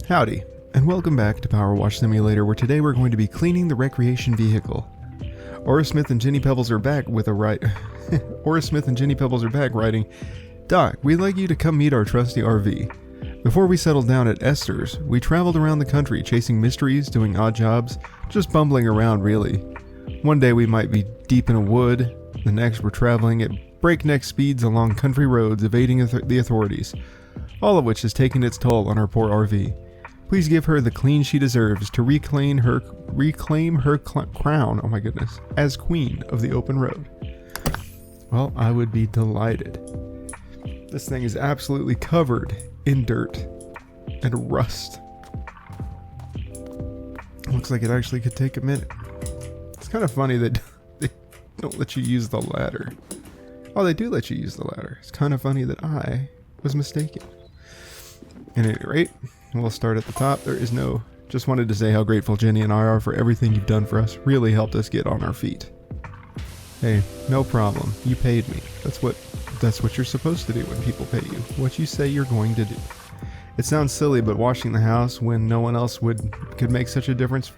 Howdy, and welcome back to PowerWash Simulator, where today we're going to be cleaning the recreation vehicle. Smith and Jenny Pebbles are back with a Smith and Jenny Pebbles are back writing, Doc, we'd like you to come meet our trusty RV. Before we settled down at Esther's, we traveled around the country chasing mysteries, doing odd jobs, just bumbling around really. One day we might be deep in a wood, the next we're traveling at breakneck speeds along country roads evading the authorities, all of which has taken its toll on our poor RV. Please give her the clean she deserves to reclaim her crown, oh my goodness, as queen of the open road. Well, I would be delighted. This thing is absolutely covered in dirt and rust. Looks like it actually could take a minute. It's kind of funny that they don't let you use the ladder. Oh, they do let you use the ladder. It's kind of funny that I was mistaken. At any rate, we'll start at the top. Just wanted to say how grateful Jenny and I are for everything you've done for us. Really helped us get on our feet. Hey, no problem. You paid me. That's what you're supposed to do when people pay you. What you say you're going to do. It sounds silly, but washing the house when no one else could make such a difference.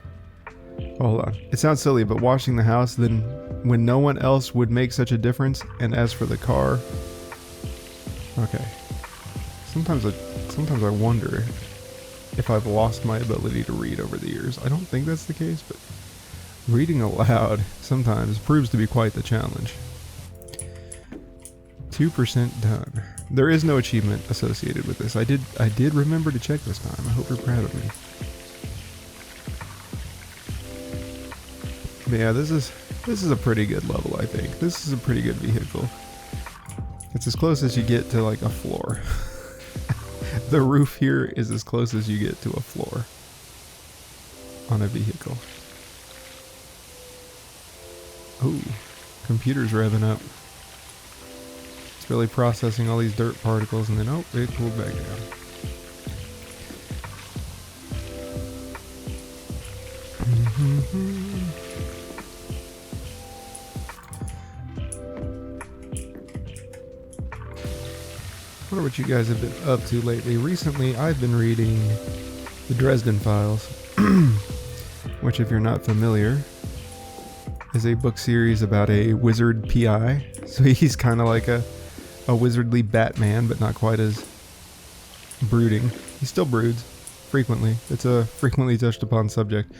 Hold on. It sounds silly, but washing the house then when no one else would make such a difference. And as for the car, okay. Sometimes I wonder if I've lost my ability to read over the years. I don't think that's the case, but reading aloud sometimes proves to be quite the challenge. 2% done. There is no achievement associated with this. I did remember to check this time. I hope you're proud of me. But yeah, this is a pretty good level, I think. This is a pretty good vehicle. It's as close as you get to like a floor. The roof here is as close as you get to a floor on a vehicle. Ooh, computer's revving up. It's really processing all these dirt particles and then, oh, it cooled back down. I wonder what you guys have been up to lately. Recently, I've been reading the Dresden Files, which, if you're not familiar, is a book series about a wizard PI. So he's kind of like a wizardly Batman, but not quite as brooding. He still broods, frequently. It's a frequently touched upon subject.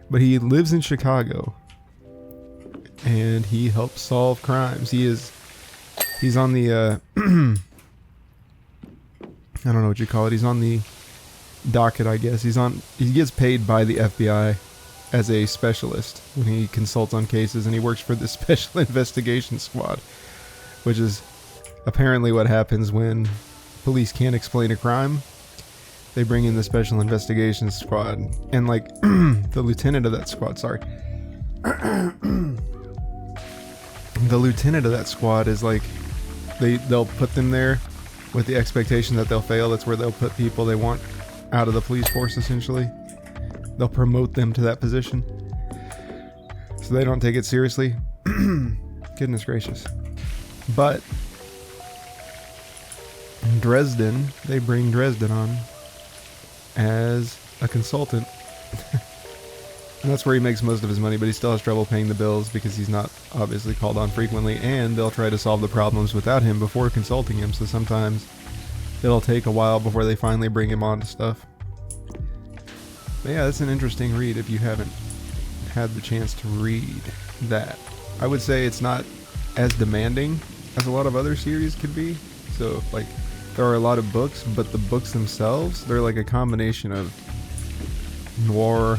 But he lives in Chicago, and he helps solve crimes. He's on the, I don't know what you call it. He's on the docket, I guess. He gets paid by the FBI as a specialist when he consults on cases, and he works for the Special Investigation Squad, which is apparently what happens when police can't explain a crime. They bring in the Special Investigation Squad, and like the lieutenant of that squad, the lieutenant of that squad is like, they'll put them there with the expectation that they'll fail. That's where they'll put people they want out of the police force, essentially. They'll promote them to that position, so they don't take it seriously. Goodness gracious. But in Dresden, they bring Dresden on as a consultant. And that's where he makes most of his money, but he still has trouble paying the bills because he's not obviously called on frequently, and they'll try to solve the problems without him before consulting him, so sometimes it'll take a while before they finally bring him on to stuff. But yeah, that's an interesting read if you haven't had the chance to read that. I would say it's not as demanding as a lot of other series could be. So, like, there are a lot of books, but the books themselves, they're like a combination of noir,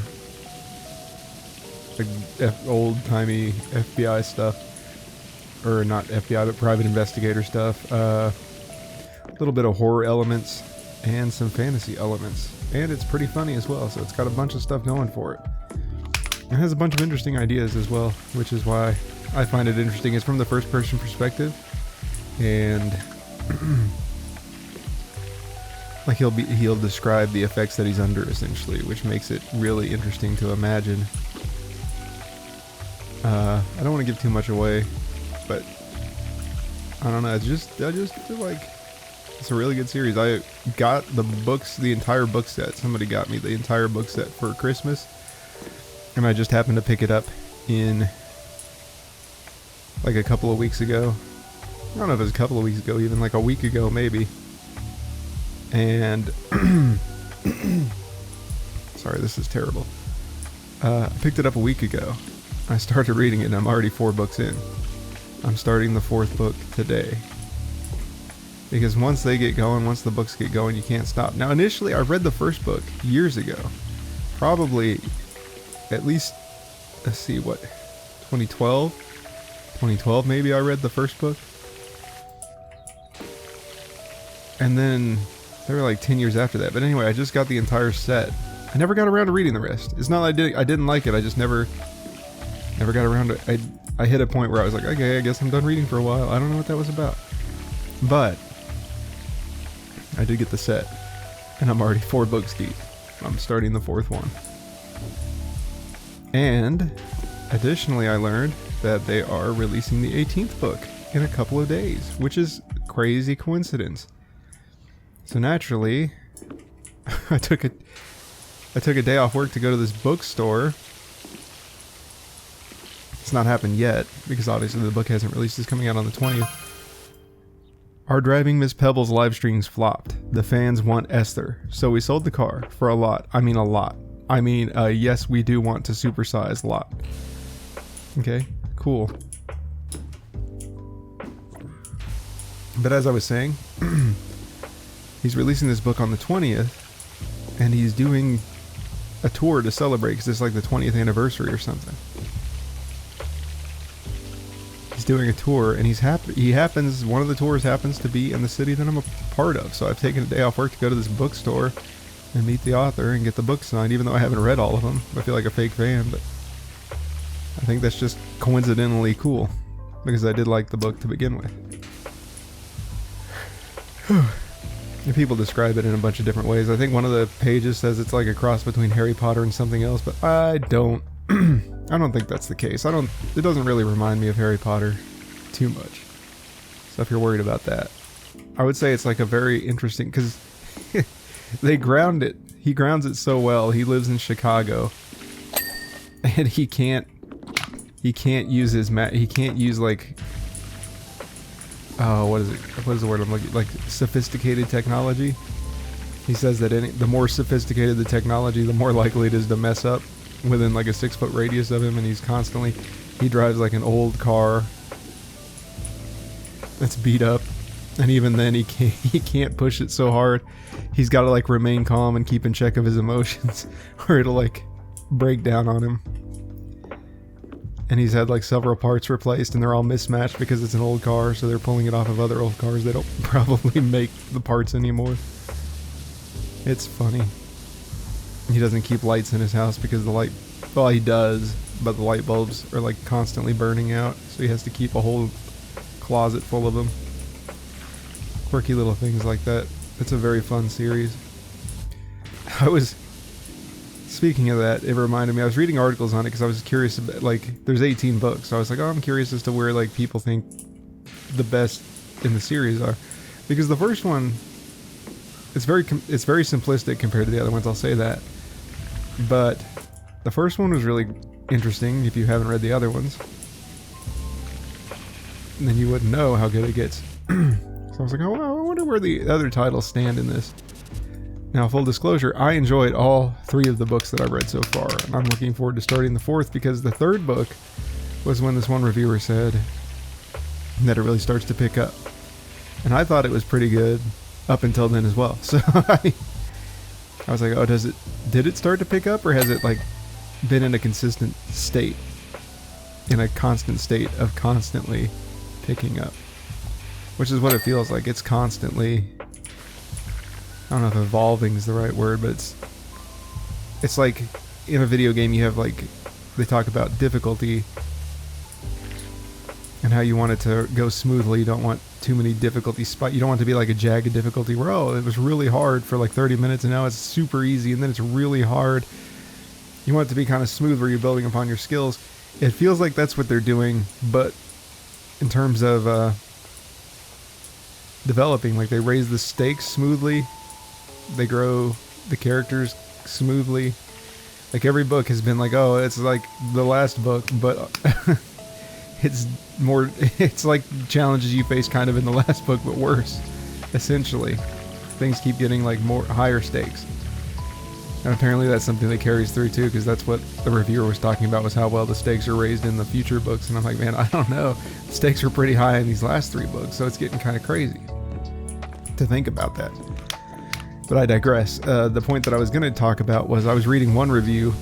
old-timey FBI stuff, or not FBI, but private investigator stuff, a little bit of horror elements, and some fantasy elements, and it's pretty funny as well, so it's got a bunch of stuff going for it. It has a bunch of interesting ideas as well, which is why I find it interesting. It's from the first-person perspective, and like he'll describe the effects that he's under, essentially, which makes it really interesting to imagine. I don't want to give too much away, but I don't know. I just feel like It's a really good series. I got the books, the entire book set. Somebody got me the entire book set for Christmas. And I just happened to pick it up in like a couple of weeks ago. I don't know if it was a couple of weeks ago, even like a week ago maybe. And sorry, this is terrible. I picked it up a week ago. I started reading it and I'm already 4 books in. I'm starting the 4th book today. Because once they get going, once the books get going, you can't stop. Now initially I read the first book years ago. Probably at least, let's see, what, 2012? 2012 maybe I read the first book. And then they were like 10 years after that. But anyway, I just got the entire set. I never got around to reading the rest. It's not that I didn't like it. I just never got around to it. I hit a point where I was like, okay, I guess I'm done reading for a while. I don't know what that was about. But I did get the set. And I'm already 4 books deep. I'm starting the 4th one. And additionally, I learned that they are releasing the 18th book in a couple of days, which is crazy coincidence. So naturally, I took a day off work to go to this bookstore. It's not happened yet because obviously the book hasn't released. It's coming out on the 20th. Our Driving Miss Pebbles live streams flopped. The fans want Esther, so we sold the car for a lot. I mean a lot. I mean, yes, we do want to supersize lot. Okay, cool. But as I was saying, he's releasing this book on the 20th, and he's doing a tour to celebrate because it's like the 20th anniversary or something. He's doing a tour, and one of the tours happens to be in the city that I'm a part of. So I've taken a day off work to go to this bookstore and meet the author and get the book signed, even though I haven't read all of them. I feel like a fake fan, but I think that's just coincidentally cool because I did like the book to begin with. And people describe it in a bunch of different ways. I think one of the pages says it's like a cross between Harry Potter and something else, but I don't I don't think that's the case. It doesn't really remind me of Harry Potter too much. So if you're worried about that, I would say it's like a very interesting, because he grounds it so well. He lives in Chicago and he can't use his he can't use like, oh, what is the word I'm looking, like sophisticated technology. He says that the more sophisticated the technology, the more likely it is to mess up within like a 6-foot radius of him. And he drives like an old car that's beat up, and even then he can't push it so hard. He's got to like remain calm and keep in check of his emotions or it'll like break down on him. And he's had like several parts replaced and they're all mismatched because it's an old car, so they're pulling it off of other old cars. They don't probably make the parts anymore. It's funny. He doesn't keep lights in his house because he does, but the light bulbs are like constantly burning out, so he has to keep a whole closet full of them. Quirky little things like that. It's a very fun series. Speaking of that, it reminded me, I was reading articles on it because I was curious about, like, there's 18 books, so I was like, oh, I'm curious as to where like people think the best in the series are, because the first one, it's very simplistic compared to the other ones, I'll say that. But the first one was really interesting if you haven't read the other ones. And then you wouldn't know how good it gets. So I was like, oh, I wonder where the other titles stand in this. Now, full disclosure, I enjoyed all 3 of the books that I've read so far. And I'm looking forward to starting the 4th, because the 3rd book was when this one reviewer said that it really starts to pick up. And I thought it was pretty good up until then as well. So I was like, oh, did it start to pick up, or has it like been in a consistent state, in a constant state of constantly picking up, which is what it feels like. It's constantly, I don't know if evolving is the right word, but it's like in a video game you have, like, they talk about difficulty and how you want it to go smoothly. You don't want too many difficulty spots. You don't want it to be like a jagged difficulty where, oh, it was really hard for like 30 minutes and now it's super easy and then it's really hard. You want it to be kind of smooth where you're building upon your skills. It feels like that's what they're doing, but in terms of developing. Like, they raise the stakes smoothly, they grow the characters smoothly. Like, every book has been like, oh, it's like the last book, but it's like challenges you face kind of in the last book, but worse, essentially. Things keep getting like higher stakes. And apparently that's something that carries through too, because that's what the reviewer was talking about, was how well the stakes are raised in the future books. And I'm like, man, I don't know. The stakes are pretty high in these last 3 books, so it's getting kind of crazy to think about that. But I digress. The point that I was going to talk about was I was reading one review,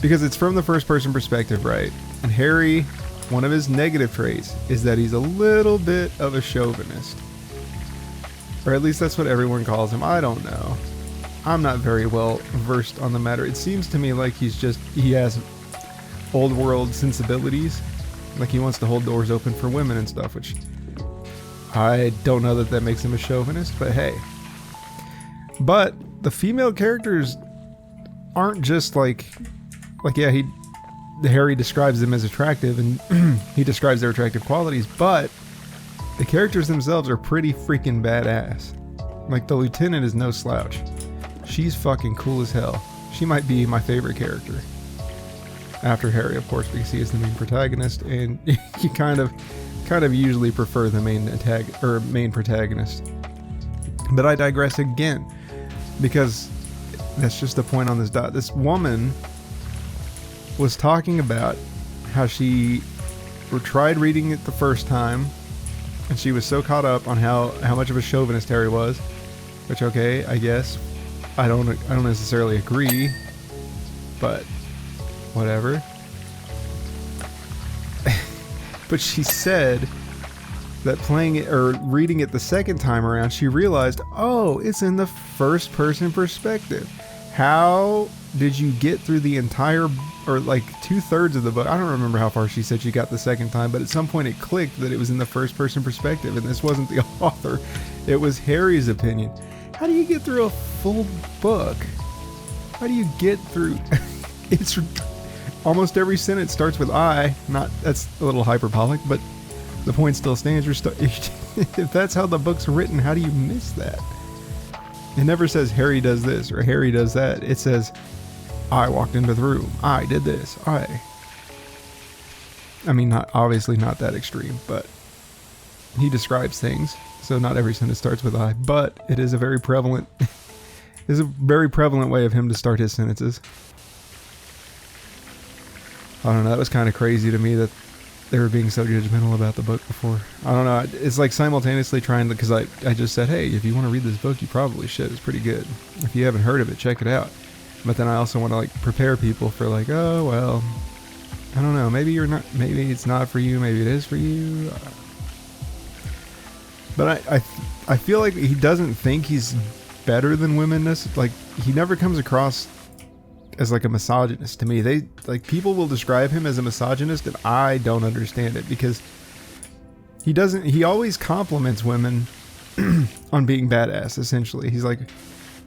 because it's from the first person perspective, right? And Harry, one of his negative traits is that he's a little bit of a chauvinist. Or at least that's what everyone calls him. I don't know. I'm not very well versed on the matter. It seems to me like he has old world sensibilities. Like, he wants to hold doors open for women and stuff, which I don't know that makes him a chauvinist, but hey. But the female characters aren't just like yeah, Harry describes them as attractive, and he describes their attractive qualities, but the characters themselves are pretty freaking badass. Like, the lieutenant is no slouch. She's fucking cool as hell. She might be my favorite character. After Harry, of course, because he is the main protagonist, and you kind of usually prefer the main protagonist. But I digress again, because that's just the point on this dot. This woman was talking about how she tried reading it the first time, and she was so caught up on how much of a chauvinist Harry was, which, okay, I guess I don't necessarily agree, but whatever. But she said that playing it or reading it the second time around, she realized, oh, it's in the first person perspective. How did you get through the entire, or like 2/3 of the book? I don't remember how far she said she got the second time, but at some point it clicked that it was in the first person perspective, and this wasn't the author, it was Harry's opinion. How do you get through a full book? How do you get through? It's almost every sentence starts with I. That's a little hyperbolic, but the point still stands. If that's how the book's written, how do you miss that? It never says Harry does this or Harry does that. It says I walked into the room. I did this. I mean, obviously not that extreme, but he describes things. So not every sentence starts with I, but it is a very prevalent way of him to start his sentences. I don't know, that was kind of crazy to me that they were being so judgmental about the book before. I don't know, it's like simultaneously trying to, because I just said, hey, if you want to read this book, you probably should. It's pretty good. If you haven't heard of it, check it out. But then I also want to like prepare people for like, oh, well, I don't know, maybe it's not for you, maybe it is for you. But I feel like he doesn't think he's better than women. Like, he never comes across as like a misogynist to me. People will describe him as a misogynist, and I don't understand it, because he always compliments women on being badass, essentially. He's like,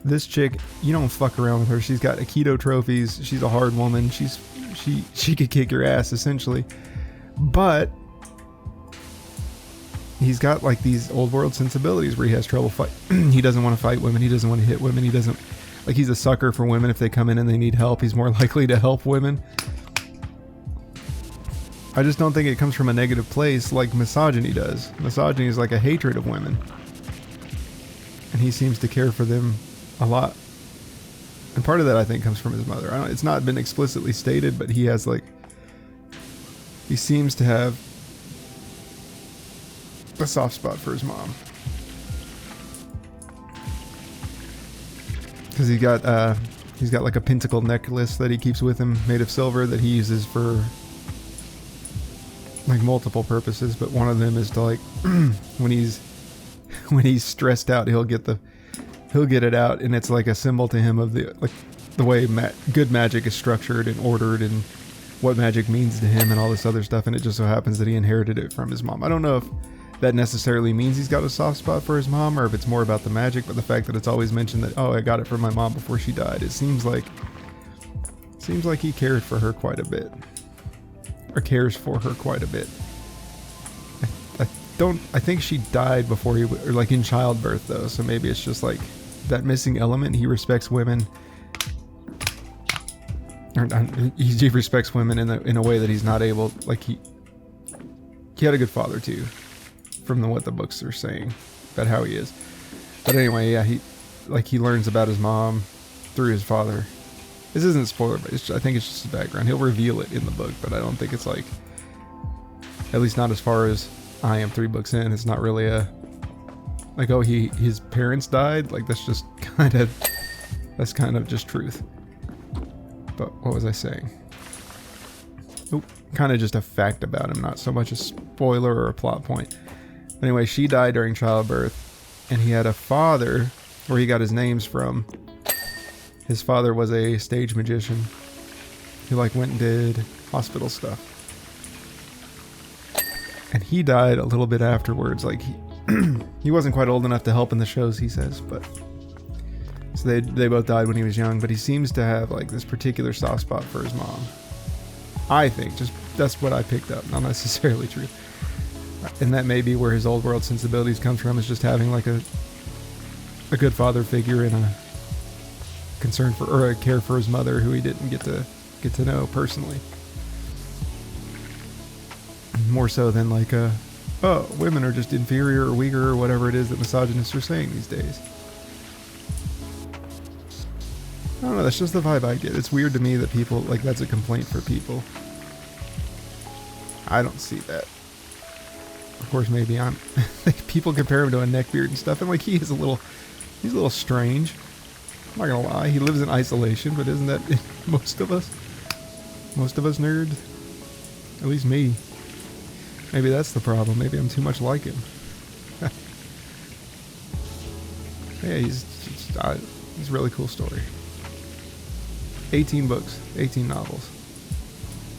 this chick, you don't fuck around with her. She's got Aikido trophies. She's a hard woman. She could kick your ass, essentially. But he's got like these old world sensibilities where he has trouble he doesn't want to fight women. He doesn't want to hit women. He doesn't, like, he's a sucker for women. If they come in and they need help, he's more likely to help women. I just don't think it comes from a negative place like misogyny does. Misogyny is like a hatred of women, and he seems to care for them a lot. And part of that, I think, comes from his mother. It's not been explicitly stated, but he seems to have a soft spot for his mom, because he's got like a pentacle necklace that he keeps with him, made of silver, that he uses for like multiple purposes. But one of them is to, like, when he's stressed out, he'll get it out, and it's like a symbol to him of the way good magic is structured and ordered, and what magic means to him, and all this other stuff. And it just so happens that he inherited it from his mom. I don't know if that necessarily means he's got a soft spot for his mom, or if it's more about the magic, but the fact that it's always mentioned that, oh, I got it from my mom before she died, it seems like he cared for her quite a bit, or cares for her quite a bit. I think she died before or like in childbirth though, so maybe it's just like that missing element. He respects women, or he respects women in a way that he's not able, like he had a good father too, from what the books are saying about how he is. But anyway, yeah, he learns about his mom through his father. This isn't a spoiler, but I think it's just his background. He'll reveal it in the book, but I don't think it's like, at least not as far as I am 3 books in. It's not really a, like, oh, his parents died. Like, that's kind of just truth. But what was I saying? Nope. Kind of just a fact about him, not so much a spoiler or a plot point. Anyway, she died during childbirth, and he had a father where he got his names from. His father was a stage magician who like went and did hospital stuff. And he died a little bit afterwards. Like he wasn't quite old enough to help in the shows, he says, but so they both died when he was young, but he seems to have like this particular soft spot for his mom. I think, just that's what I picked up, not necessarily true. And that may be where his old world sensibilities comes from, is just having like a good father figure and a concern for, or a care for his mother who he didn't get to know personally. More so than like oh, women are just inferior or weaker or whatever it is that misogynists are saying these days. I don't know, that's just the vibe I get. It's weird to me that people, like, that's a complaint for people. I don't see that. Of course, maybe I'm like, people compare him to a neckbeard and stuff, and like he's a little strange. I'm not gonna lie, he lives in isolation, but isn't that most of us? Most of us nerds? At least me. Maybe that's the problem. Maybe I'm too much like him. Yeah, he's a really cool story. 18 books, 18 novels.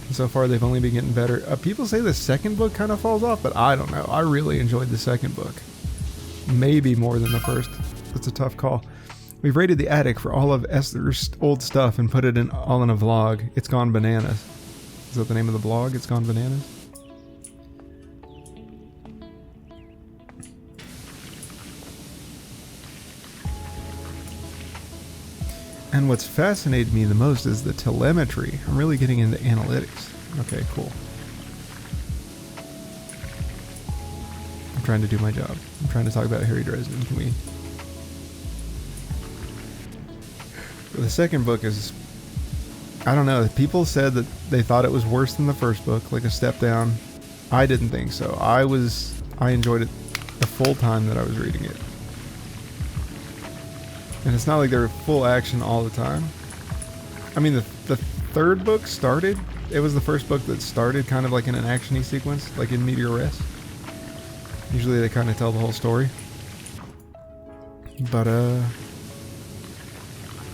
And so far, they've only been getting better. People say the second book kind of falls off, but I don't know. I really enjoyed the second book. Maybe more than the first. It's a tough call. We've raided the attic for all of Esther's old stuff and put it all in a vlog. It's Gone Bananas. Is that the name of the blog? It's Gone Bananas? And what's fascinated me the most is the telemetry. I'm really getting into analytics. Okay, cool. I'm trying to do my job. I'm trying to talk about Harry Dresden. Can we... The second book is, I don't know, people said that they thought it was worse than the first book, like a step down. I didn't think so. I enjoyed it the full time that I was reading it. And it's not like they were full action all the time. I mean, the third book started, it was the first book that started kind of like in an action-y sequence, like in Meteor Rest. Usually they kind of tell the whole story. But,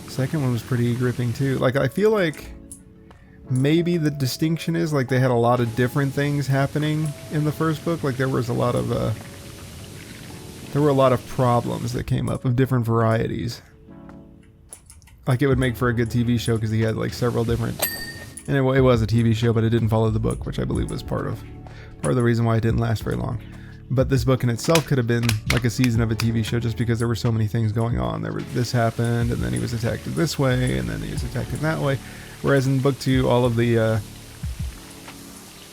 second one was pretty gripping too. Like, I feel like maybe the distinction is like they had a lot of different things happening in the first book. Like there were a lot of problems that came up of different varieties. Like it would make for a good TV show because he had like several different, and it was a TV show, but it didn't follow the book, which I believe was part of the reason why it didn't last very long. But this book in itself could have been like a season of a TV show just because there were so many things going on. This happened, and then he was attacked in this way, and then he was attacked in that way. Whereas in book 2, all the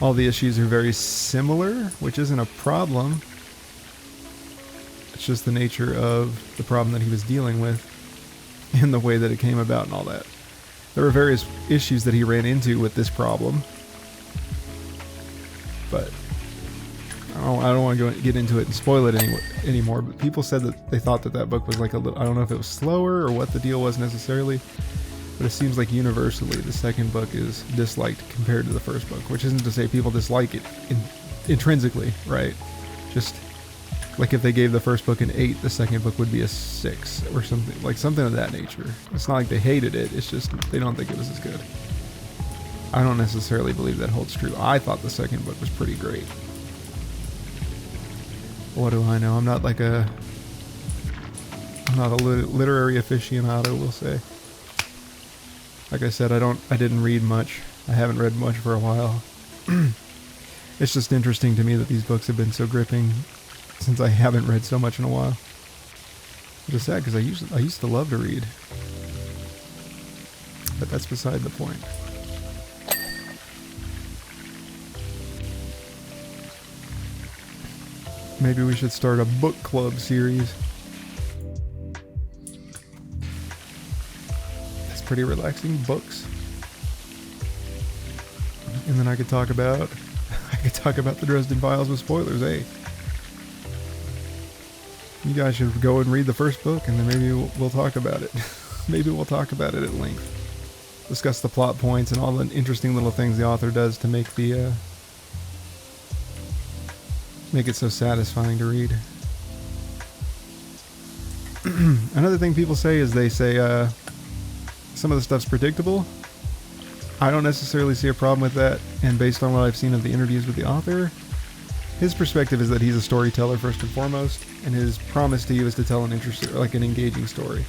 issues are very similar, which isn't a problem. It's just the nature of the problem that he was dealing with and the way that it came about and all that. There were various issues that he ran into with this problem. But I don't want to get into it and spoil it anymore, but people said that they thought that book was like a little, I don't know if it was slower or what the deal was necessarily, but it seems like universally the second book is disliked compared to the first book, which isn't to say people dislike it intrinsically, right? Just like if they gave the first book an 8, the second book would be a 6 or something, like something of that nature. It's not like they hated it, it's just they don't think it was as good. I don't necessarily believe that holds true. I thought the second book was pretty great. What do I know? I'm not a literary aficionado, we'll say. Like I said, I didn't read much. I haven't read much for a while. It's just interesting to me that these books have been so gripping since I haven't read so much in a while. Which is sad because I used to love to read. But that's beside the point. Maybe we should start a book club series. It's pretty relaxing, books. And then I could talk about the Dresden Files with spoilers, eh? You guys should go and read the first book, and then maybe we'll talk about it. Maybe we'll talk about it at length. Discuss the plot points and all the interesting little things the author does to make it so satisfying to read. Another thing people say is they say some of the stuff's predictable. I don't necessarily see a problem with that, and based on what I've seen of the interviews with the author, his perspective is that he's a storyteller first and foremost, and his promise to you is to tell an interesting, like an engaging story.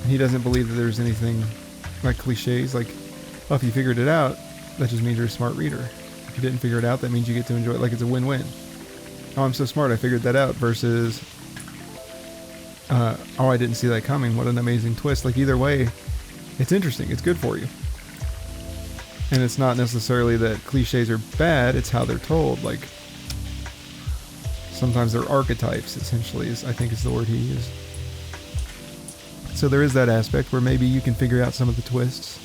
And he doesn't believe that there's anything like cliches, like, oh, if you figured it out, that just means you're a smart reader. If you didn't figure it out, that means you get to enjoy it, like it's a win-win. Oh, I'm so smart, I figured that out, versus, oh, I didn't see that coming, what an amazing twist. Like, either way, it's interesting, it's good for you. And it's not necessarily that cliches are bad, it's how they're told. Like, sometimes they're archetypes, essentially, I think is the word he used. So there is that aspect where maybe you can figure out some of the twists.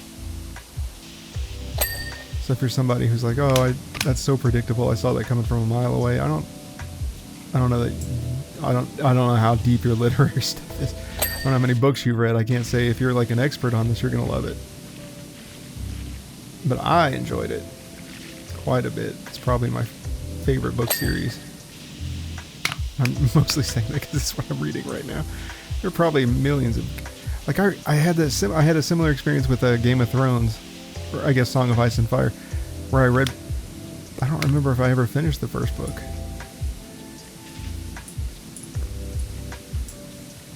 So if you're somebody who's like, oh, that's so predictable, I saw that coming from a mile away, I don't know how deep your literary stuff is. I don't know how many books you've read. I can't say if you're like an expert on this, you're going to love it. But I enjoyed it quite a bit. It's probably my favorite book series. I'm mostly saying that because it's what I'm reading right now. There are probably millions of... Like, I had a similar experience with Game of Thrones, or I guess Song of Ice and Fire, where I read... I don't remember if I ever finished the first book.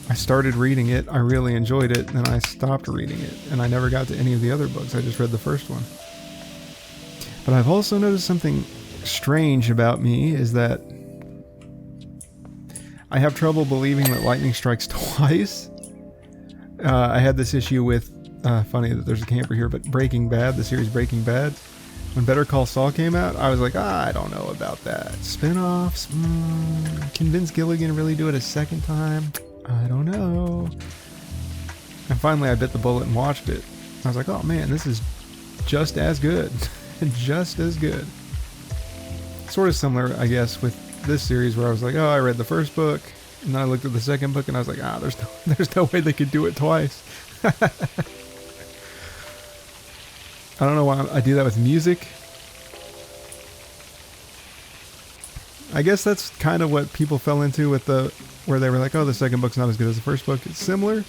I started reading it, I really enjoyed it, then I stopped reading it, and I never got to any of the other books, I just read the first one. But I've also noticed something strange about me, is that I have trouble believing that lightning strikes twice. I had this issue with, funny that there's a camper here, but Breaking Bad, the series Breaking Bad. When Better Call Saul came out, I was like, I don't know about that. Spinoffs? Can Vince Gilligan really do it a second time? I don't know. And finally I bit the bullet and watched it. I was like, oh man, this is just as good. Just as good. Sort of similar, I guess, with this series where I was like, oh, I read the first book, and then I looked at the second book and I was like, there's no way they could do it twice. I don't know why I do that with music. I guess that's kind of what people fell into with where they were like, oh, the second book's not as good as the first book. It's similar,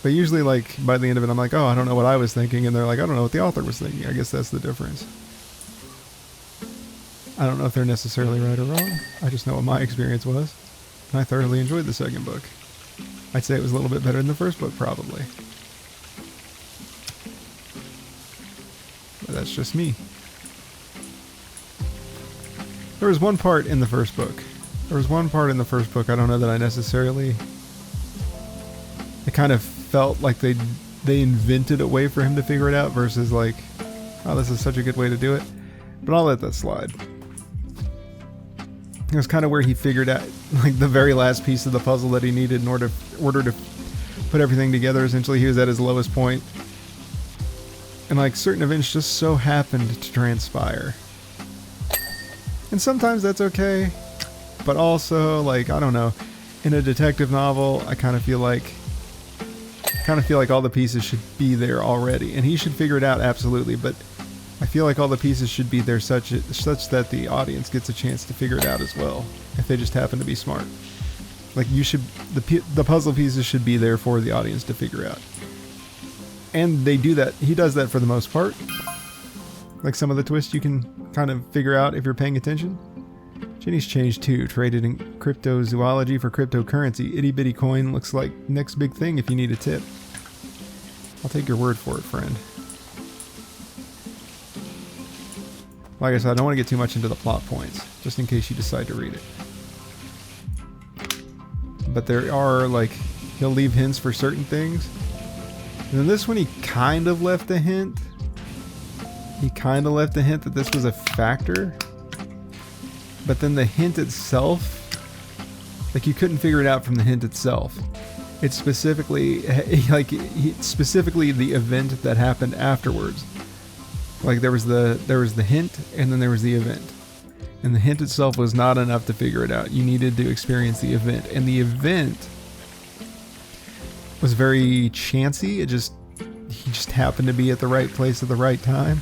but usually, like, by the end of it, I'm like, oh, I don't know what I was thinking, and they're like, I don't know what the author was thinking. I guess that's the difference. I don't know if they're necessarily right or wrong. I just know what my experience was, and I thoroughly enjoyed the second book. I'd say it was a little bit better than the first book, probably. But that's just me. There was one part in the first book. I don't know that I necessarily... It kind of felt like they invented a way for him to figure it out versus like, oh, this is such a good way to do it. But I'll let that slide. It was kind of where he figured out like the very last piece of the puzzle that he needed in order to put everything together. Essentially, he was at his lowest point. And like certain events just so happened to transpire. And sometimes that's okay. But also, like, I don't know, in a detective novel, I kind of feel like all the pieces should be there already. And he should figure it out, absolutely, but I feel like all the pieces should be there such that the audience gets a chance to figure it out as well, if they just happen to be smart. Like, the puzzle pieces should be there for the audience to figure out. And they do that. He does that for the most part. Like some of the twists you can kind of figure out if you're paying attention. Jenny's changed too. Traded in cryptozoology for cryptocurrency. Itty bitty coin looks like next big thing if you need a tip. I'll take your word for it, friend. Like I said, I don't want to get too much into the plot points, just in case you decide to read it. But there are, like, he'll leave hints for certain things. And then this one, he kind of left a hint. He kind of left a hint that this was a factor. But then the hint itself, like, you couldn't figure it out from the hint itself. It's specifically, like, specifically the event that happened afterwards. Like, there was the hint, and then there was the event. And the hint itself was not enough to figure it out. You needed to experience the event. And the event was very chancy. He just happened to be at the right place at the right time.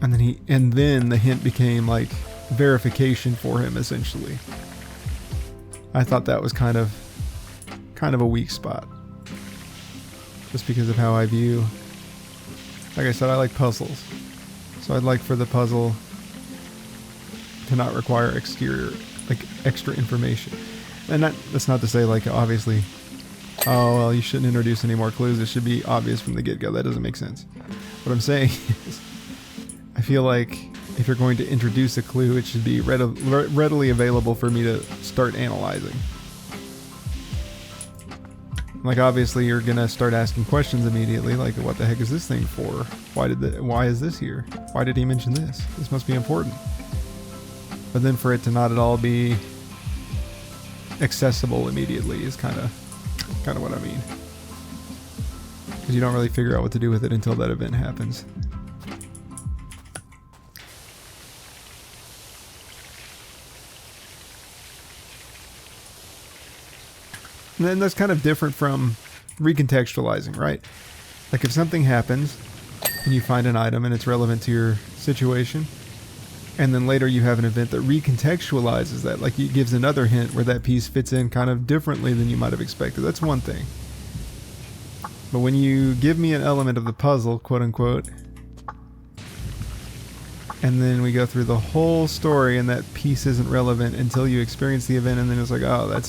And then the hint became like verification for him, essentially. I thought that was kind of a weak spot. Just because of how I view, like I said, I like puzzles. So I'd like for the puzzle to not require extra information. And that's not to say, like, obviously, oh, well, you shouldn't introduce any more clues. It should be obvious from the get-go. That doesn't make sense. What I'm saying is, I feel like if you're going to introduce a clue, it should be readily available for me to start analyzing. Like, obviously, you're gonna start asking questions immediately, like, what the heck is this thing for? Why is this here? Why did he mention this? This must be important. But then for it to not at all be accessible immediately is kind of what I mean. Because you don't really figure out what to do with it until that event happens. And then that's kind of different from recontextualizing, right? Like, if something happens and you find an item and it's relevant to your situation, and then later you have an event that recontextualizes that, like, it gives another hint where that piece fits in kind of differently than you might have expected. That's one thing. But when you give me an element of the puzzle, quote unquote, and then we go through the whole story and that piece isn't relevant until you experience the event, and then it's like, oh,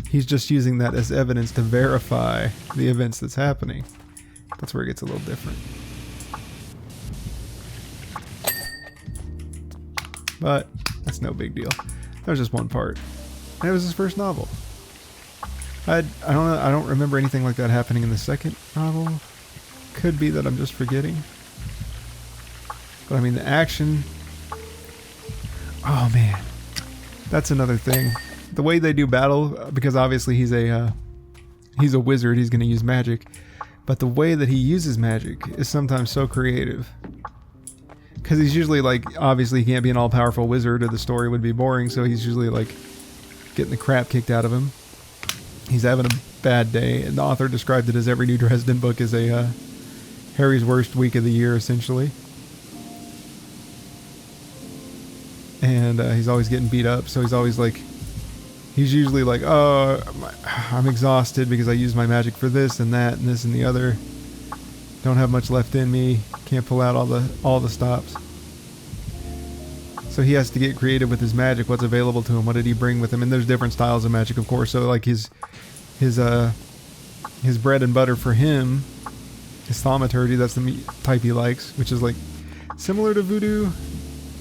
he's just using that as evidence to verify the events that's happening. That's where it gets a little different. But that's no big deal. That was just one part. And it was his first novel. I don't know, I don't remember anything like that happening in the second novel. Could be that I'm just forgetting. But I mean, the action. Oh man, that's another thing. The way they do battle, because obviously he's a wizard, he's going to use magic. But the way that he uses magic is sometimes so creative. Because he's usually, like, obviously he can't be an all-powerful wizard or the story would be boring, so he's usually, like, getting the crap kicked out of him. He's having a bad day, and the author described it as every New Dresden book is a Harry's worst week of the year, essentially. And he's always getting beat up, so he's always, like, he's usually like, oh, I'm exhausted because I used my magic for this and that and this and the other. Don't have much left in me. Can't pull out all the stops. So he has to get creative with his magic. What's available to him? What did he bring with him? And there's different styles of magic, of course. So like his bread and butter for him is thaumaturgy. That's the type he likes, which is like similar to voodoo,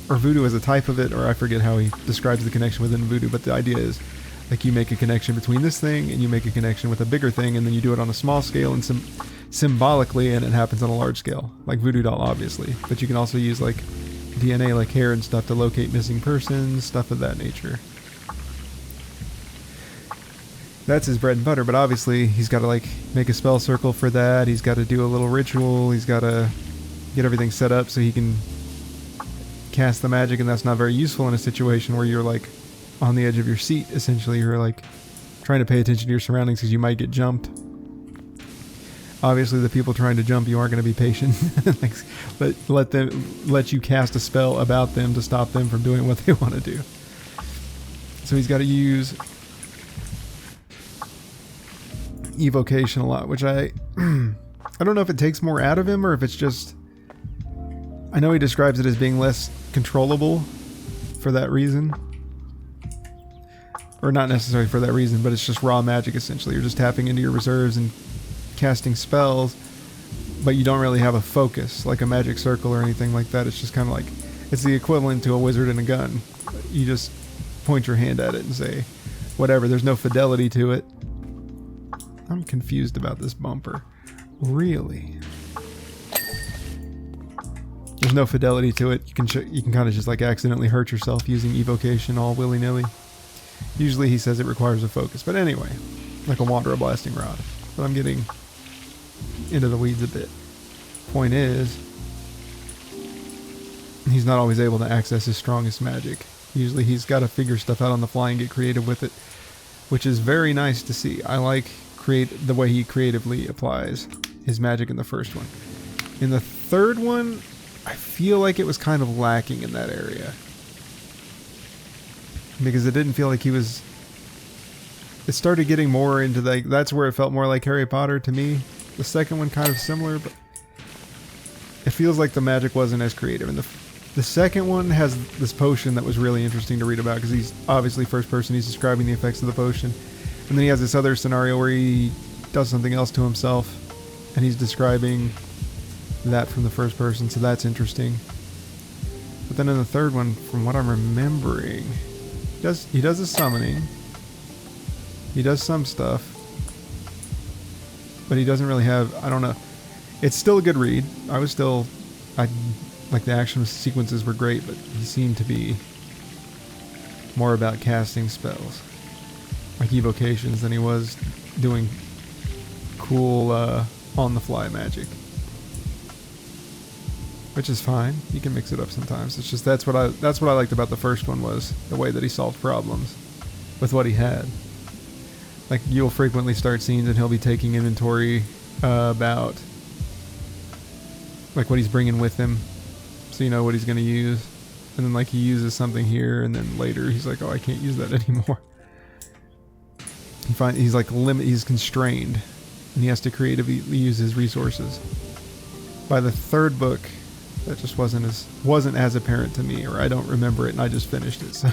or voodoo is a type of it, or I forget how he describes the connection within voodoo. But the idea is, like, you make a connection between this thing and you make a connection with a bigger thing, and then you do it on a small scale and symbolically, and it happens on a large scale, like voodoo doll, obviously. But you can also use like DNA, like hair and stuff, to locate missing persons, stuff of that nature. That's his bread and butter. But obviously he's got to like make a spell circle for that. He's got to do a little ritual. He's got to get everything set up so he can cast the magic, and that's not very useful in a situation where you're like on the edge of your seat. Essentially, you're like trying to pay attention to your surroundings because you might get jumped. Obviously, the people trying to jump you aren't going to be patient. But let you cast a spell about them to stop them from doing what they want to do. So he's got to use evocation a lot, which I don't know if it takes more out of him or if it's just, I know he describes it as being less controllable for that reason. Or not necessarily for that reason, but it's just raw magic essentially. You're just tapping into your reserves and casting spells but you don't really have a focus, like a magic circle or anything like that. It's just kind of like, it's the equivalent to a wizard and a gun. You just point your hand at it and say, whatever. There's no fidelity to it. I'm confused about this bumper. Really? There's no fidelity to it. You can kind of just like accidentally hurt yourself using evocation all willy-nilly. Usually he says it requires a focus. But anyway, like a wand or a blasting rod. But I'm getting into the weeds a bit. Point is, he's not always able to access his strongest magic. Usually he's got to figure stuff out on the fly and get creative with it, which is very nice to see. I like the way he creatively applies his magic in the first one. In the third one, I feel like it was kind of lacking in that area. Because it didn't feel like he was... It started getting more into that's where it felt more like Harry Potter to me. The second one kind of similar, but it feels like the magic wasn't as creative. And the second one has this potion that was really interesting to read about, because he's obviously first person, he's describing the effects of the potion. And then he has this other scenario where he does something else to himself, and he's describing that from the first person, so that's interesting. But then in the third one, from what I'm remembering, he does a summoning. He does some stuff. But he doesn't really have, I don't know. It's still a good read. Like the action sequences were great, but he seemed to be more about casting spells, like evocations, than he was doing cool on-the-fly magic. Which is fine. You can mix it up sometimes. It's just that's what I liked about the first one, was the way that he solved problems with what he had. Like, you'll frequently start scenes and he'll be taking inventory about like what he's bringing with him, so you know what he's going to use. And then like he uses something here, and then later he's like, oh, I can't use that anymore. He's constrained, and he has to creatively use his resources. By the third book, that just wasn't as apparent to me, or I don't remember it, and I just finished it. So,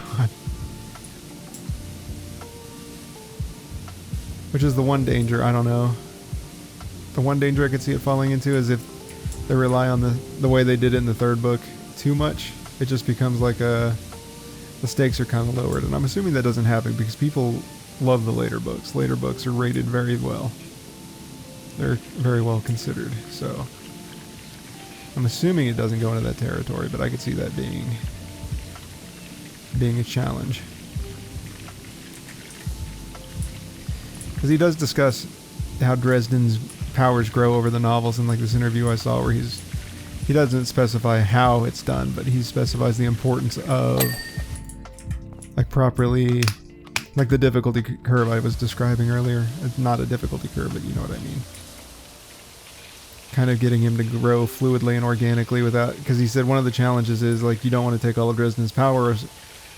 which is the one danger. I don't know. The one danger I could see it falling into is if they rely on the way they did it in the third book too much. It just becomes like the stakes are kind of lowered, and I'm assuming that doesn't happen because people love the later books. Later books are rated very well. They're very well considered, so I'm assuming it doesn't go into that territory, but I could see that being a challenge. Because he does discuss how Dresden's powers grow over the novels in like this interview I saw where he doesn't specify how it's done, but he specifies the importance of like properly, like the difficulty curve I was describing earlier. It's not a difficulty curve, but you know what I mean. Kind of getting him to grow fluidly and organically without, because he said one of the challenges is like you don't want to take all of Dresden's powers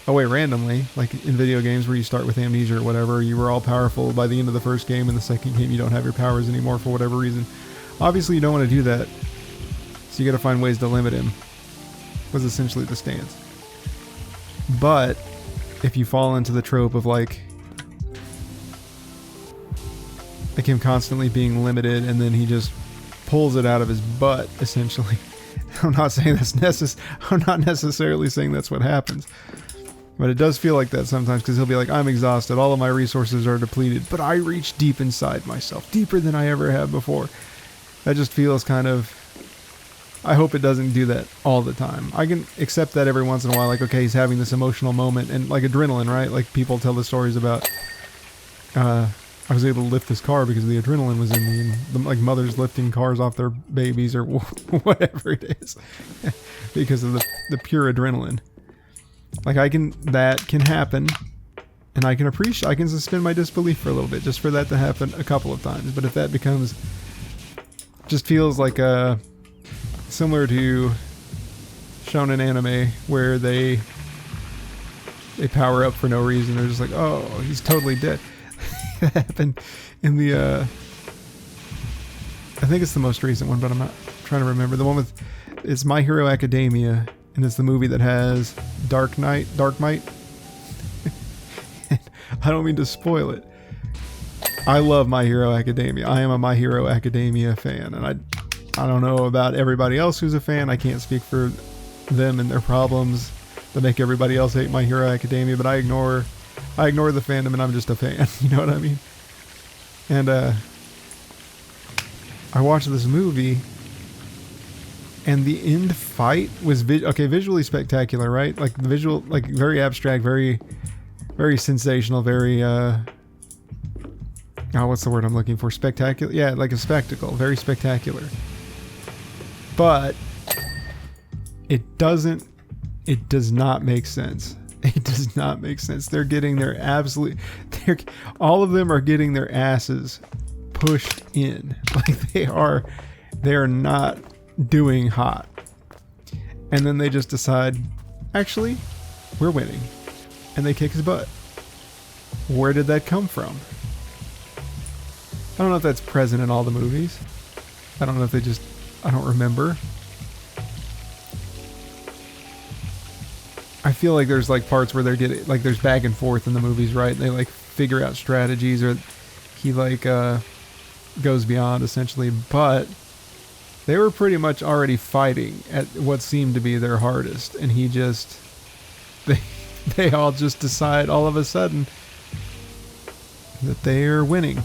away randomly, like in video games where you start with amnesia or whatever. You were all powerful by the end of the first game, and the second game you don't have your powers anymore for whatever reason. Obviously you don't want to do that, so you got to find ways to limit him, was essentially the stance. But if you fall into the trope of like him constantly being limited and then he just pulls it out of his butt, essentially. I'm not saying I'm not necessarily saying that's what happens, but it does feel like that sometimes, because he'll be like, I'm exhausted, all of my resources are depleted, but I reach deep inside myself, deeper than I ever have before. That just feels kind of, I hope it doesn't do that all the time. I can accept that every once in a while, like, okay, he's having this emotional moment, and like adrenaline, right? Like people tell the stories about, I was able to lift this car because the adrenaline was in me, and like mothers lifting cars off their babies or whatever it is because of the pure adrenaline. Like that can happen, and I can suspend my disbelief for a little bit just for that to happen a couple of times. But if that becomes, just feels like similar to shonen anime where they power up for no reason. They're just like, oh, he's totally dead. That happened in the I think it's the most recent one, but I'm not trying to remember. The one with, it's My Hero Academia, and it's the movie that has Dark Might. I don't mean to spoil it. I love My Hero Academia. I am a My Hero Academia fan, and I don't know about everybody else who's a fan. I can't speak for them and their problems that make everybody else hate My Hero Academia, but I ignore the fandom and I'm just a fan. You know what I mean? And I watched this movie, and the end fight was visually spectacular, right? Like the visual, like very abstract, very, very sensational, very what's the word I'm looking for? Spectacular. Yeah, like a spectacle, very spectacular. But it does not make sense. It does not make sense. They're getting their all of them are getting their asses pushed in. Like they are not doing hot. And then they just decide, actually, we're winning. And they kick his butt. Where did that come from? I don't know if that's present in all the movies. I don't know if I don't remember. I feel like there's like parts where they're getting, like there's back and forth in the movies, right? They like figure out strategies, or he like goes beyond essentially, but they were pretty much already fighting at what seemed to be their hardest, and they all just decide all of a sudden that they're winning.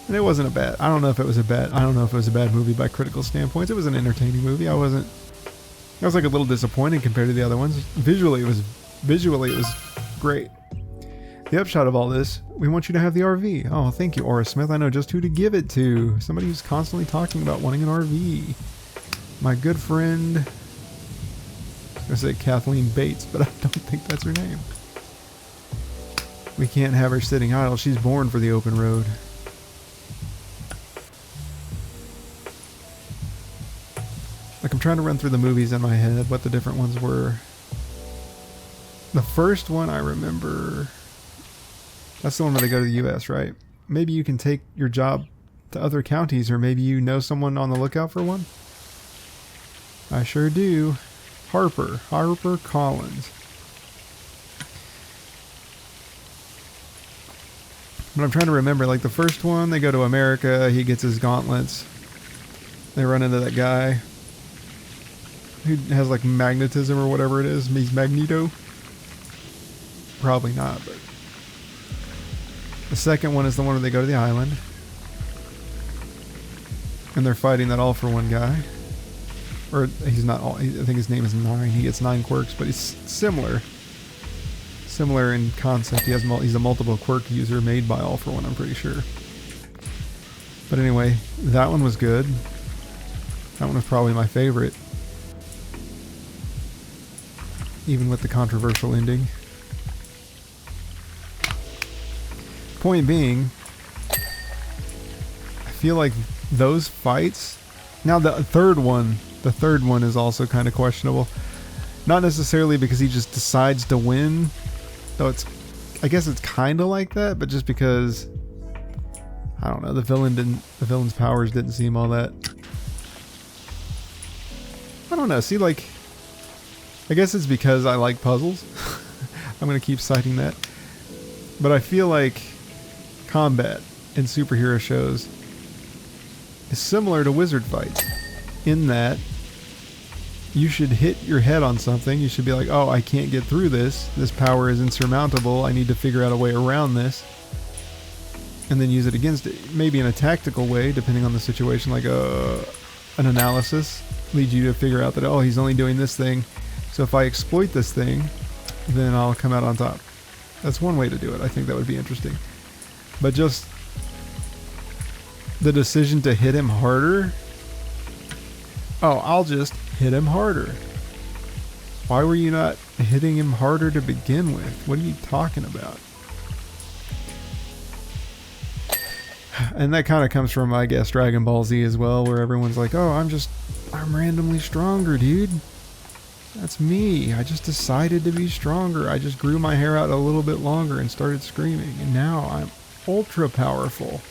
And it wasn't I don't know if it was a bad movie by critical standpoints. It was an entertaining movie. I was like a little disappointed compared to the other ones. Visually it was great. The upshot of all this, we want you to have the RV. Oh, thank you, Aura Smith. I know just who to give it to. Somebody who's constantly talking about wanting an RV. My good friend, I was going to say Kathleen Bates, but I don't think that's her name. We can't have her sitting idle. She's born for the open road. Like, I'm trying to run through the movies in my head, what the different ones were. The first one I remember, that's the one where they go to the U.S., right? Maybe you can take your job to other counties, or maybe you know someone on the lookout for one. I sure do. Harper Collins. But I'm trying to remember, like the first one, they go to America, he gets his gauntlets. They run into that guy who has like magnetism or whatever it is. He's Magneto. Probably not, but the second one is the one where they go to the island and they're fighting that all for one guy. Or he's not all, I think his name is 9. He gets 9 quirks, but he's similar in concept. He's a multiple quirk user made by All For One, I'm pretty sure. But anyway, that one was good. That one was probably my favorite, even with the controversial ending. Point being, I feel like those fights, now the third one is also kind of questionable. Not necessarily because he just decides to win, though I guess it's kind of like that, but just because, I don't know, the villain's powers didn't seem all that. I don't know, see, like, I guess it's because I like puzzles. I'm going to keep citing that. But I feel like combat in superhero shows is similar to wizard fights, in that you should hit your head on something. You should be like, oh, I can't get through this. This power is insurmountable. I need to figure out a way around this. And then use it against it. Maybe in a tactical way, depending on the situation, like an analysis leads you to figure out that, oh, he's only doing this thing. So if I exploit this thing, then I'll come out on top. That's one way to do it. I think that would be interesting. But just the decision to hit him harder. Oh, I'll just hit him harder. Why were you not hitting him harder to begin with? What are you talking about? And that kind of comes from, I guess, Dragon Ball Z as well, where everyone's like, oh, I'm randomly stronger, dude. That's me. I just decided to be stronger. I just grew my hair out a little bit longer and started screaming. And now I'm ultra powerful.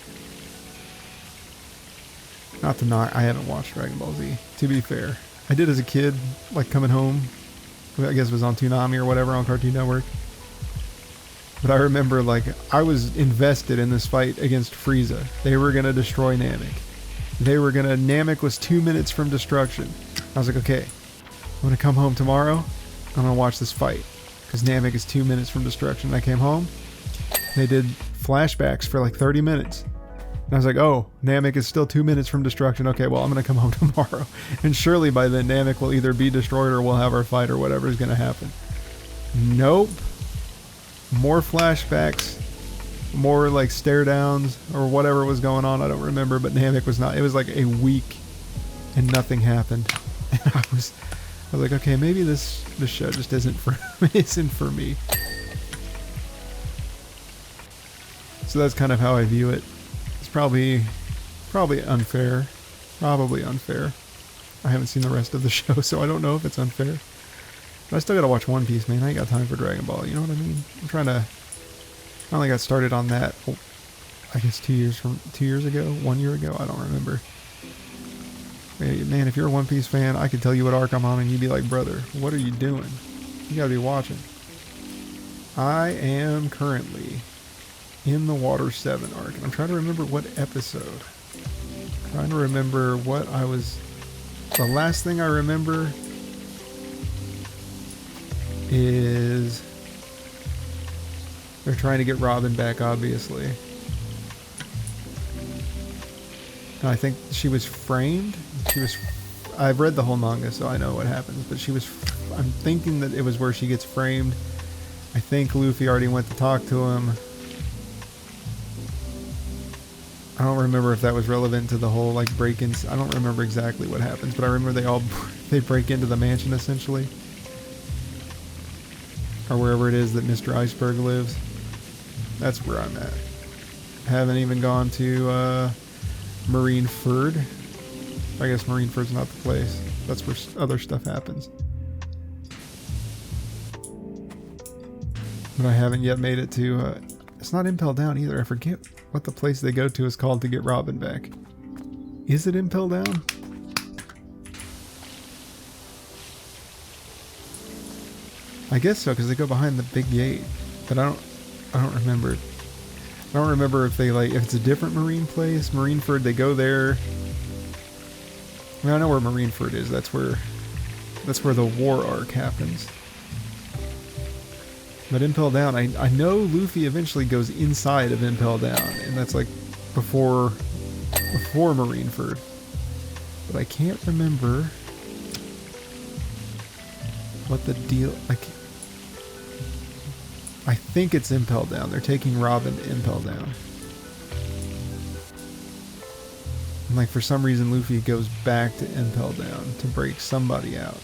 Not to knock, I haven't watched Dragon Ball Z, to be fair. I did as a kid, like coming home. I guess it was on Toonami or whatever on Cartoon Network. But I remember, like, I was invested in this fight against Frieza. They were going to destroy Namek. Namek was 2 minutes from destruction. I was like, okay, I'm going to come home tomorrow. I'm going to watch this fight. Because Namek is 2 minutes from destruction. And I came home. They did flashbacks for like 30 minutes. And I was like, oh, Namek is still 2 minutes from destruction. Okay, well, I'm going to come home tomorrow. And surely by then Namek will either be destroyed or we'll have our fight or whatever is going to happen. Nope. More flashbacks. More like stare downs or whatever was going on. I don't remember, but Namek was not. It was like a week and nothing happened. And I was like, okay, maybe this show just isn't for me. So that's kind of how I view it. It's probably unfair. Probably unfair. I haven't seen the rest of the show, so I don't know if it's unfair. But I still gotta watch One Piece, man. I ain't got time for Dragon Ball. You know what I mean? I only got started on that, I guess 2 years ago, 1 year ago, I don't remember. Man, if you're a One Piece fan, I could tell you what arc I'm on and you'd be like, brother, what are you doing? You gotta be watching. I am currently in the Water 7 arc, and I'm trying to remember what episode. Trying to remember what I was... The last thing I remember is... They're trying to get Robin back, obviously. And I think she was framed. I've read the whole manga, so I know what happens. But I'm thinking that it was where she gets framed. I think Luffy already went to talk to him. I don't remember if that was relevant to the whole like break-ins. I don't remember exactly what happens, but I remember they break into the mansion essentially, or wherever it is that Mr. Iceberg lives. That's where I'm at. Haven't even gone to Marineford. I guess Marineford's not the place. That's where other stuff happens. But I haven't yet made it to... it's not Impel Down either. I forget what the place they go to is called to get Robin back. Is it Impel Down? I guess so, because they go behind the big gate. But I don't remember. I don't remember if it's a different marine place. Marineford, they go there. I mean, I know where Marineford is. That's where the war arc happens. But Impel Down, I know Luffy eventually goes inside of Impel Down, and that's like before Marineford. But I can't remember what the deal, like, I think it's Impel Down. They're taking Robin to Impel Down. And like for some reason Luffy goes back to Impel Down to break somebody out.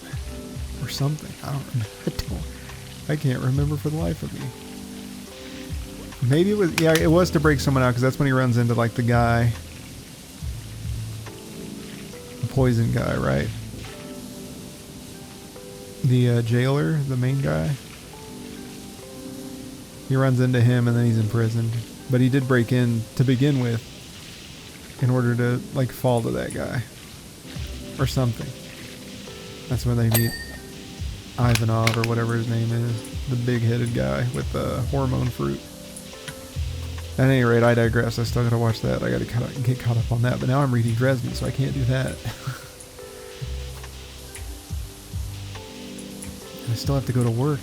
Or something. I can't remember for the life of me. Maybe it was to break someone out, because that's when he runs into like the guy. The poison guy, right? The jailer, the main guy. He runs into him and then he's imprisoned. But he did break in to begin with in order to like fall to that guy. Or something. That's when they meet Ivanov or whatever his name is. The big-headed guy with the hormone fruit. At any rate, I digress. I still gotta watch that. I gotta get caught up on that. But now I'm reading Dresden, so I can't do that. I still have to go to work.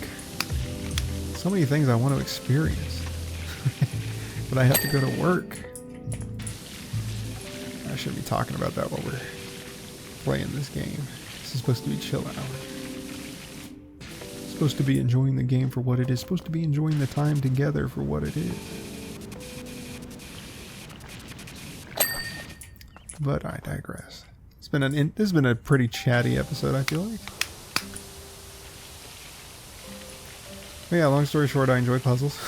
So many things I want to experience. But I have to go to work. I shouldn't be talking about that while we're playing this game. This is supposed to be chill out. Supposed to be enjoying the game for what it is. Supposed to be enjoying the time together for what it is. But I digress. This has been a pretty chatty episode, I feel like. But yeah, long story short, I enjoy puzzles.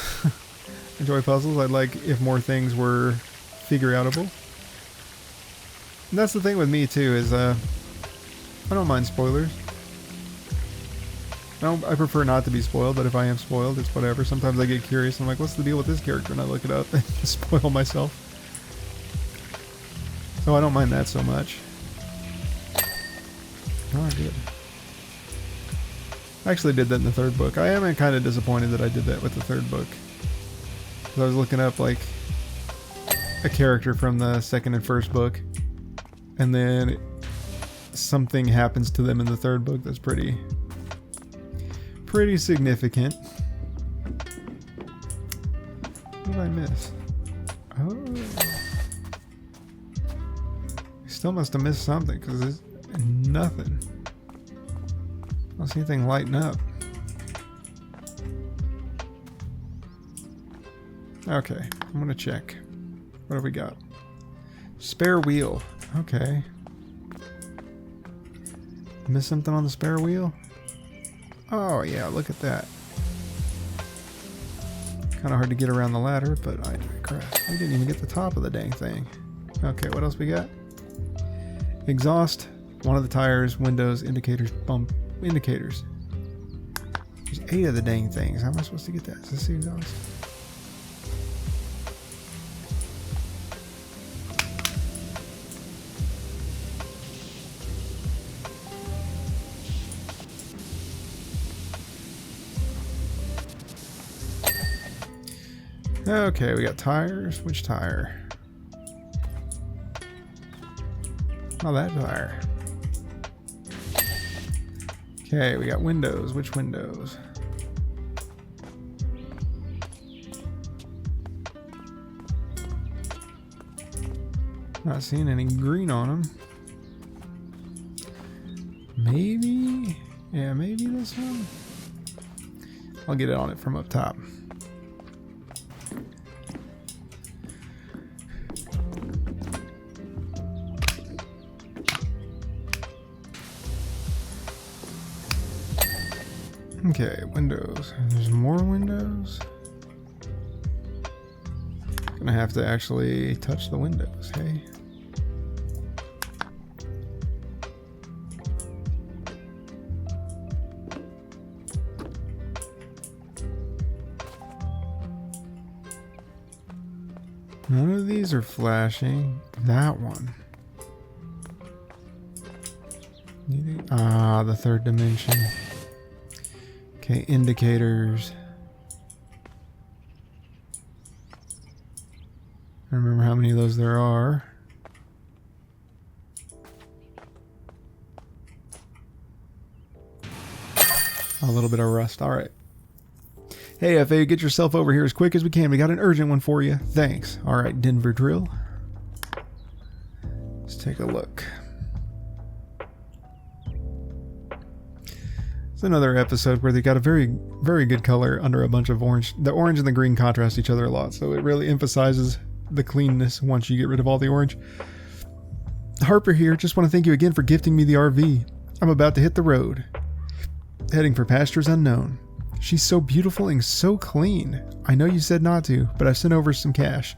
I'd like if more things were figure-outable. And that's the thing with me too, is I don't mind spoilers. I prefer not to be spoiled, but if I am spoiled, it's whatever. Sometimes I get curious and I'm like, what's the deal with this character? And I look it up and spoil myself. So I don't mind that so much. Oh, I did. I actually did that in the third book. I am kind of disappointed that I did that with the third book. Because I was looking up, like, a character from the second and first book. and then something happens to them in the third book that's pretty significant. What did I miss? Oh, I still must have missed something because there's nothing. I don't see anything lighting up. Okay, I'm gonna check. What have we got? Spare wheel. Okay. Miss something on the spare wheel? Oh yeah, look at that. Kind of hard to get around the ladder, but I digress. We didn't even get the top of the dang thing. Okay, what else we got? Exhaust, one of the tires, windows, indicators, bump, indicators. There's 8 of the dang things. How am I supposed to get that? Is this the exhaust? Okay, we got tires. Which tire? Oh, that tire. Okay, we got windows. Which windows? Not seeing any green on them. Maybe? Yeah, maybe this one? I'll get it on it from up top. Okay, windows. There's more windows. Gonna have to actually touch the windows, hey? None of these are flashing. That one. Ah, the third dimension. Okay, indicators. I don't remember how many of those there are. A little bit of rust. All right. Hey, FA, get yourself over here as quick as we can. We got an urgent one for you. Thanks. All right, Denver Drill. Let's take a look. It's another episode where they got a very, very good color under a bunch of orange. The orange and the green contrast each other a lot, so it really emphasizes the cleanness once you get rid of all the orange. Harper here. Just want to thank you again for gifting me the RV. I'm about to hit the road, heading for pastures unknown. She's so beautiful and so clean. I know you said not to, but I sent over some cash.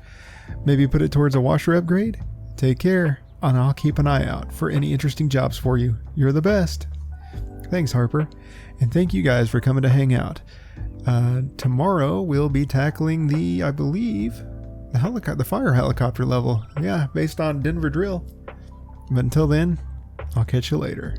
Maybe put it towards a washer upgrade? Take care, and I'll keep an eye out for any interesting jobs for you. You're the best. Thanks, Harper. And thank you guys for coming to hang out. Tomorrow we'll be tackling the, I believe, the fire helicopter level. Yeah, based on Denver Drill. But until then, I'll catch you later.